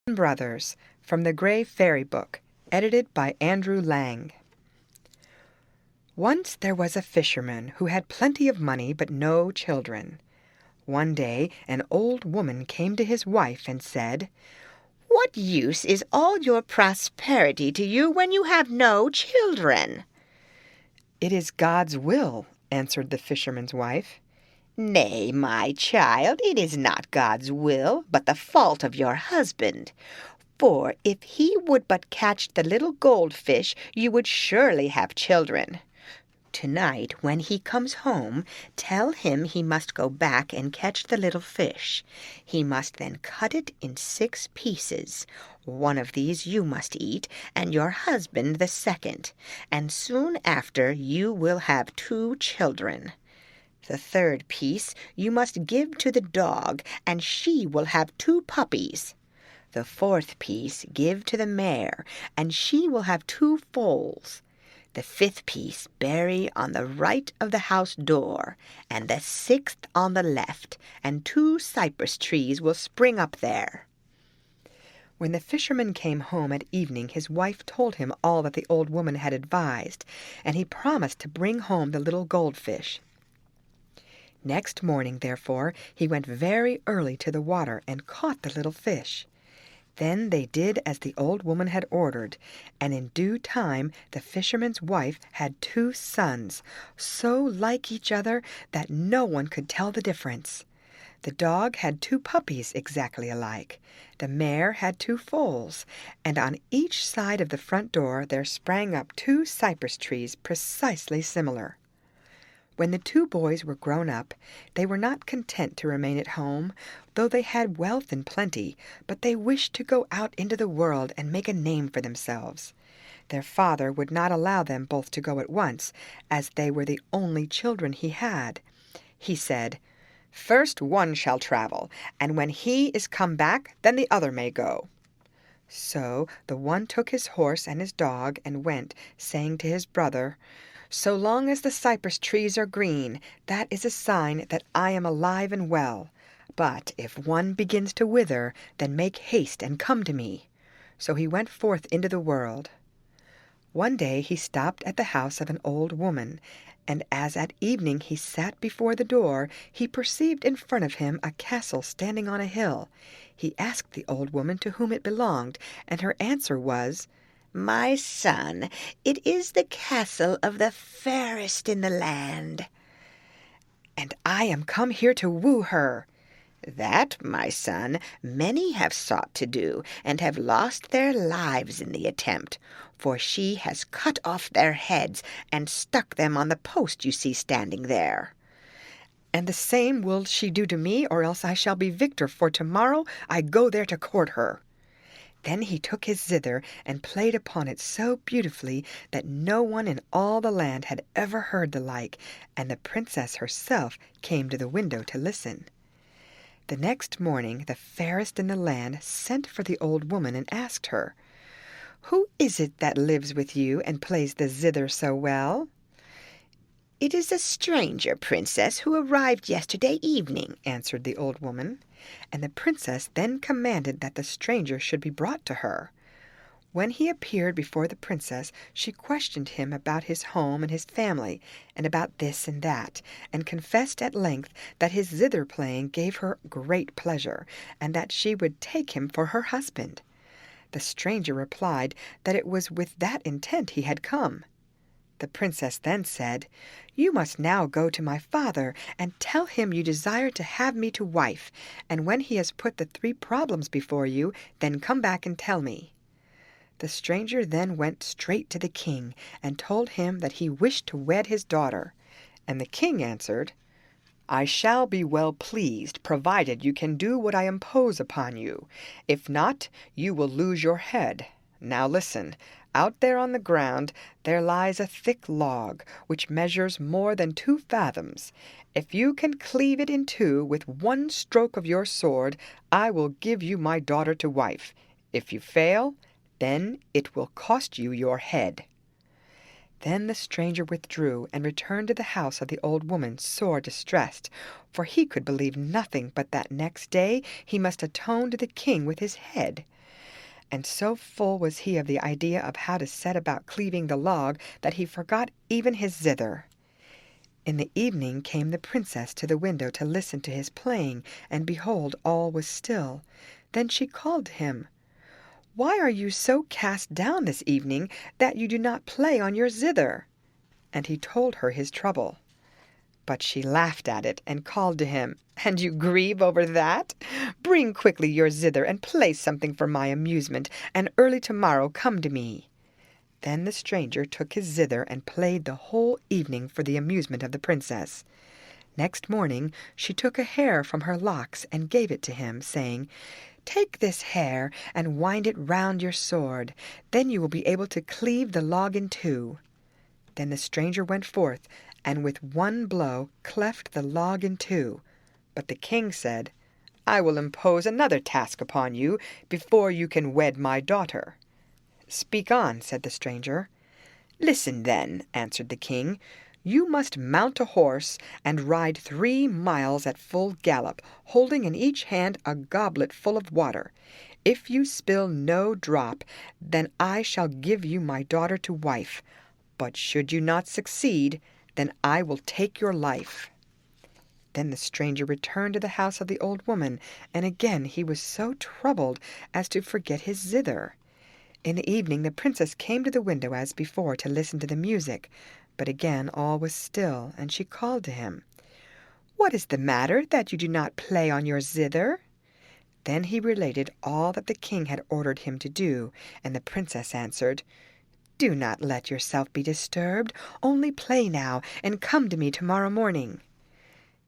Brothers, from the Gray Fairy Book, edited by Andrew Lang. Once there was a fisherman who had plenty of money but no children. One day an old woman came to his wife and said, "What use is all your prosperity to you when you have no children?" "It is God's will," answered the fisherman's wife. "Nay, my child, it is not God's will, but the fault of your husband. For if he would but catch the little goldfish, you would surely have children. Tonight, when he comes home, tell him he must go back and catch the little fish. He must then cut it in 6 pieces. One of these you must eat, and your husband the second, and soon after you will have 2 children. The 3rd piece you must give to the dog, and she will have 2 puppies. The 4th piece give to the mare, and she will have 2 foals. The 5th piece bury on the right of the house door, and the 6th on the left, and 2 cypress trees will spring up there." When the fisherman came home at evening, his wife told him all that the old woman had advised, and he promised to bring home the little goldfish. Next morning, therefore, he went very early to the water and caught the little fish. Then they did as the old woman had ordered, and in due time the fisherman's wife had 2 sons, so like each other that no one could tell the difference. The dog had 2 puppies exactly alike. The mare had 2 foals, and on each side of the front door there sprang up 2 cypress trees precisely similar. When the 2 boys were grown up, they were not content to remain at home, though they had wealth in plenty, but they wished to go out into the world and make a name for themselves. Their father would not allow them both to go at once, as they were the only children he had. He said, "First one shall travel, and when he is come back, then the other may go." So the one took his horse and his dog and went, saying to his brother, "So long as the cypress trees are green, that is a sign that I am alive and well. But if one begins to wither, then make haste and come to me." So he went forth into the world. One day he stopped at the house of an old woman, and as at evening he sat before the door, he perceived in front of him a castle standing on a hill. He asked the old woman to whom it belonged, and her answer was, "My son, it is the castle of the fairest in the land." "And I am come here to woo her." "That, my son, many have sought to do, and have lost their lives in the attempt, for she has cut off their heads and stuck them on the post you see standing there." "And the same will she do to me, or else I shall be victor, for tomorrow I go there to court her." Then he took his zither and played upon it so beautifully that no one in all the land had ever heard the like, and the princess herself came to the window to listen. The next morning the fairest in the land sent for the old woman and asked her, "Who is it that lives with you and plays the zither so well?" "It is a stranger, princess, who arrived yesterday evening," answered the old woman, and the princess then commanded that the stranger should be brought to her. When he appeared before the princess, she questioned him about his home and his family, and about this and that, and confessed at length that his zither playing gave her great pleasure, and that she would take him for her husband. The stranger replied that it was with that intent he had come. The princess then said, "You must now go to my father and tell him you desire to have me to wife, and when he has put the 3 problems before you, then come back and tell me." The stranger then went straight to the king and told him that he wished to wed his daughter, and the king answered, "I shall be well pleased, provided you can do what I impose upon you. If not, you will lose your head. Now listen. Out there on the ground there lies a thick log, which measures more than 2 fathoms. If you can cleave it in 2 with one stroke of your sword, I will give you my daughter to wife. If you fail, then it will cost you your head." Then the stranger withdrew and returned to the house of the old woman sore distressed, for he could believe nothing but that next day he must atone to the king with his head. And so full was he of the idea of how to set about cleaving the log that he forgot even his zither. In the evening came the princess to the window to listen to his playing, and behold, all was still. Then she called to him, "Why are you so cast down this evening that you do not play on your zither?" And he told her his trouble. But she laughed at it, and called to him, "And you grieve over that? Bring quickly your zither, and play something for my amusement, and early tomorrow come to me." Then the stranger took his zither and played the whole evening for the amusement of the princess. Next morning she took a hair from her locks and gave it to him, saying, "Take this hair and wind it round your sword. Then you will be able to cleave the log in two." Then the stranger went forth, and with one blow cleft the log in two. But the king said, "I will impose another task upon you before you can wed my daughter." "Speak on," said the stranger. "Listen, then," answered the king. "You must mount a horse and ride 3 miles at full gallop, holding in each hand a goblet full of water. If you spill no drop, then I shall give you my daughter to wife. But should you not succeed, then I will take your life." Then the stranger returned to the house of the old woman, and again he was so troubled as to forget his zither. In the evening the princess came to the window as before to listen to the music, but again all was still, and she called to him, "What is the matter that you do not play on your zither?" Then he related all that the king had ordered him to do, and the princess answered, "Do not let yourself be disturbed, only play now, and come to me tomorrow morning."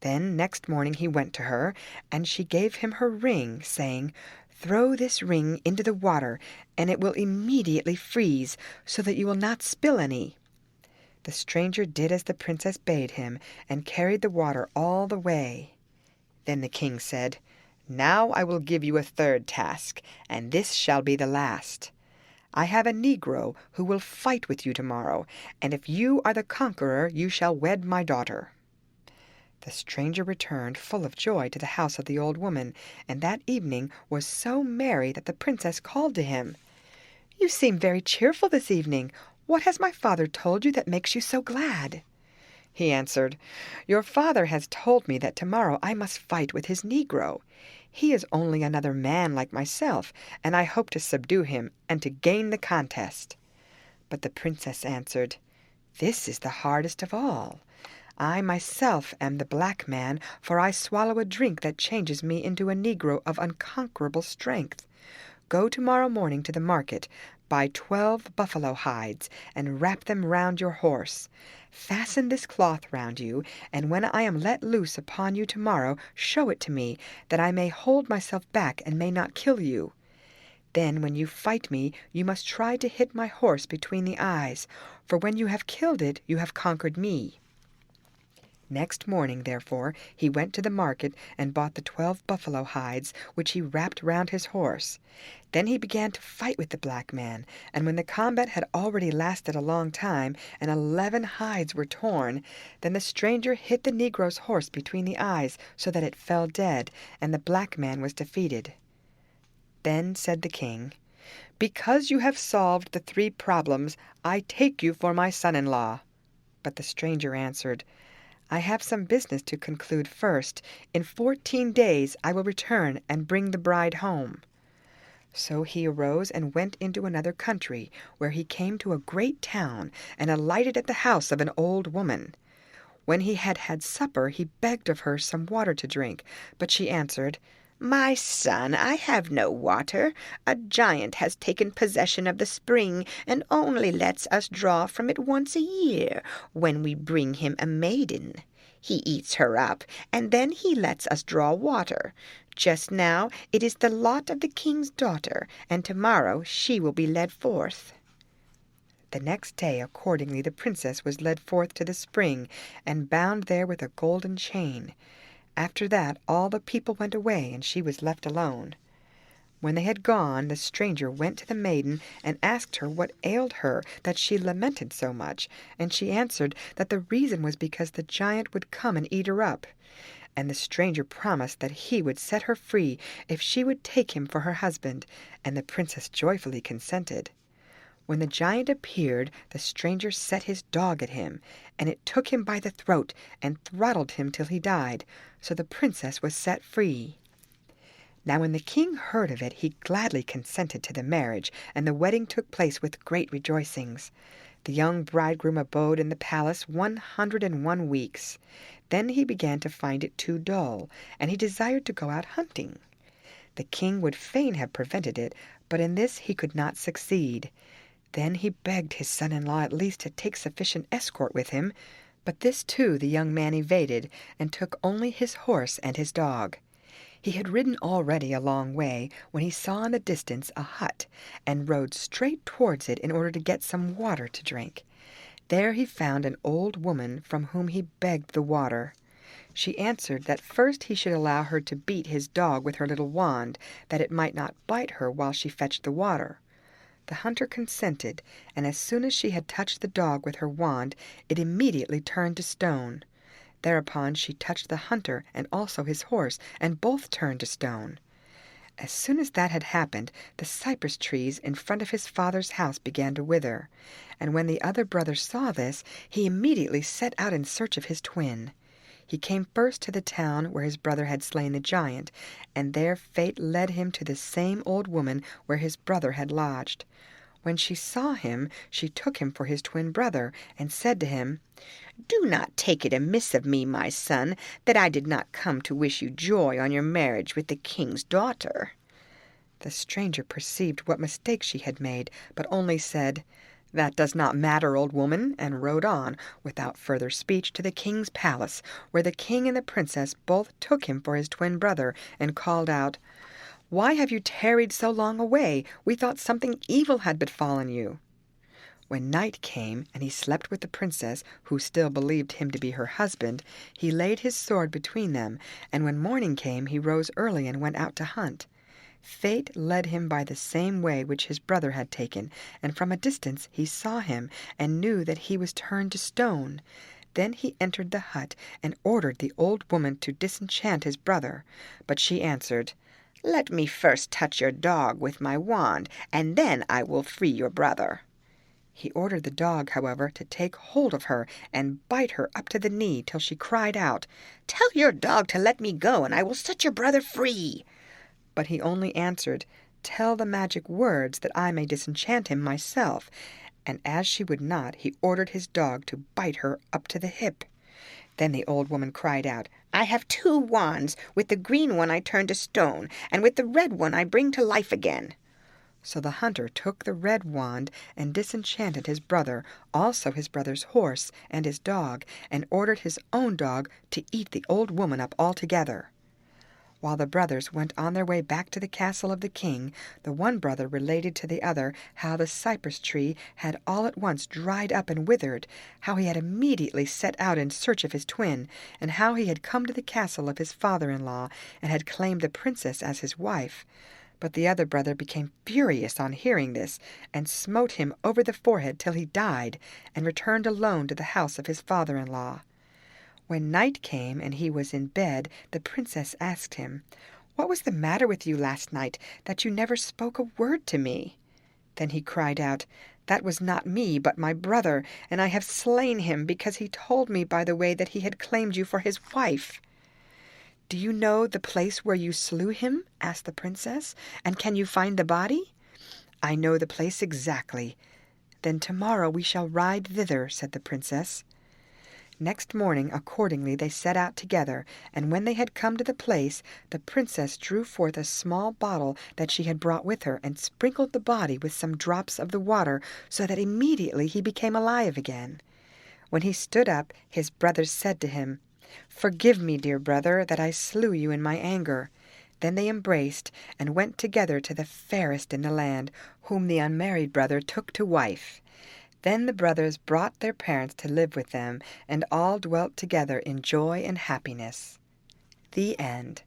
Then next morning he went to her, and she gave him her ring, saying, "Throw this ring into the water, and it will immediately freeze, so that you will not spill any." The stranger did as the princess bade him, and carried the water all the way. Then the king said, "Now I will give you a third task, and this shall be the last. I have a Negro who will fight with you tomorrow, and if you are the conqueror you shall wed my daughter." The stranger returned full of joy to the house of the old woman, and that evening was so merry that the princess called to him, "You seem very cheerful this evening. What has my father told you that makes you so glad?" He answered, "Your father has told me that tomorrow I must fight with his Negro. He is only another man like myself, and I hope to subdue him and to gain the contest." But the princess answered, "This is the hardest of all. I myself am the black man, for I swallow a drink that changes me into a Negro of unconquerable strength. Go tomorrow morning to the market, buy 12 buffalo hides, and wrap them round your horse. Fasten this cloth round you, and when I am let loose upon you tomorrow, show it to me, that I may hold myself back and may not kill you. Then when you fight me, you must try to hit my horse between the eyes, for when you have killed it, you have conquered me." Next morning, therefore, he went to the market and bought the 12 buffalo hides, which he wrapped round his horse. Then he began to fight with the black man, and when the combat had already lasted a long time, and 11 hides were torn, then the stranger hit the Negro's horse between the eyes, so that it fell dead, and the black man was defeated. Then said the king, "Because you have solved the 3 problems, I take you for my son-in-law." But the stranger answered, "I have some business to conclude first. In 14 days I will return and bring the bride home." So he arose and went into another country, where he came to a great town, and alighted at the house of an old woman. When he had had supper, he begged of her some water to drink, but she answered, "My son, I have no water. A giant has taken possession of the spring, and only lets us draw from it once a year, when we bring him a maiden. He eats her up, and then he lets us draw water. Just now it is the lot of the king's daughter, and tomorrow she will be led forth." The next day, accordingly, the princess was led forth to the spring, and bound there with a golden chain. After that all the people went away, and she was left alone. When they had gone, the stranger went to the maiden and asked her what ailed her that she lamented so much, and she answered that the reason was because the giant would come and eat her up. and the stranger promised that he would set her free if she would take him for her husband, and the princess joyfully consented. When the giant appeared, the stranger set his dog at him, and it took him by the throat and throttled him till he died, so the princess was set free. Now when the king heard of it, he gladly consented to the marriage, and the wedding took place with great rejoicings. The young bridegroom abode in the palace 101 weeks. Then he began to find it too dull, and he desired to go out hunting. The king would fain have prevented it, but in this he could not succeed. Then he begged his son-in-law at least to take sufficient escort with him, but this too the young man evaded, and took only his horse and his dog. He had ridden already a long way when he saw in the distance a hut, and rode straight towards it in order to get some water to drink. There he found an old woman from whom he begged the water. She answered that first he should allow her to beat his dog with her little wand, that it might not bite her while she fetched the water. The hunter consented, and as soon as she had touched the dog with her wand, it immediately turned to stone. Thereupon she touched the hunter and also his horse, and both turned to stone. As soon as that had happened, the cypress trees in front of his father's house began to wither, and when the other brother saw this, he immediately set out in search of his twin. He came first to the town where his brother had slain the giant, and there fate led him to the same old woman where his brother had lodged. When she saw him, she took him for his twin brother, and said to him, "Do not take it amiss of me, my son, that I did not come to wish you joy on your marriage with the king's daughter." The stranger perceived what mistake she had made, but only said, "That does not matter, old woman," and rode on, without further speech, to the king's palace, where the king and the princess both took him for his twin brother, and called out, "Why have you tarried so long away? We thought something evil had befallen you." When night came, and he slept with the princess, who still believed him to be her husband, he laid his sword between them, and when morning came he rose early and went out to hunt. Fate led him by the same way which his brother had taken, and from a distance he saw him, and knew that he was turned to stone. Then he entered the hut, and ordered the old woman to disenchant his brother, but she answered, "Let me first touch your dog with my wand, and then I will free your brother." He ordered the dog, however, to take hold of her and bite her up to the knee till she cried out, "Tell your dog to let me go, and I will set your brother free." But he only answered, "Tell the magic words that I may disenchant him myself," and as she would not, he ordered his dog to bite her up to the hip. Then the old woman cried out, "I have 2 wands. With the green one I turn to stone, and with the red one I bring to life again." So the hunter took the red wand and disenchanted his brother, also his brother's horse and his dog, and ordered his own dog to eat the old woman up altogether. While the brothers went on their way back to the castle of the king, the one brother related to the other how the cypress tree had all at once dried up and withered, how he had immediately set out in search of his twin, and how he had come to the castle of his father-in-law and had claimed the princess as his wife. But the other brother became furious on hearing this, and smote him over the forehead till he died, and returned alone to the house of his father-in-law. When night came and he was in bed, the princess asked him, "What was the matter with you last night, that you never spoke a word to me?" Then he cried out, "That was not me, but my brother, and I have slain him, because he told me by the way that he had claimed you for his wife." "Do you know the place where you slew him?" asked the princess, "and can you find the body?" "I know the place exactly." "Then tomorrow we shall ride thither," said the princess. Next morning, accordingly, they set out together, and when they had come to the place, the princess drew forth a small bottle that she had brought with her, and sprinkled the body with some drops of the water, so that immediately he became alive again. When he stood up, his brothers said to him, "Forgive me, dear brother, that I slew you in my anger." Then they embraced, and went together to the fairest in the land, whom the unmarried brother took to wife. Then the brothers brought their parents to live with them, and all dwelt together in joy and happiness. The end.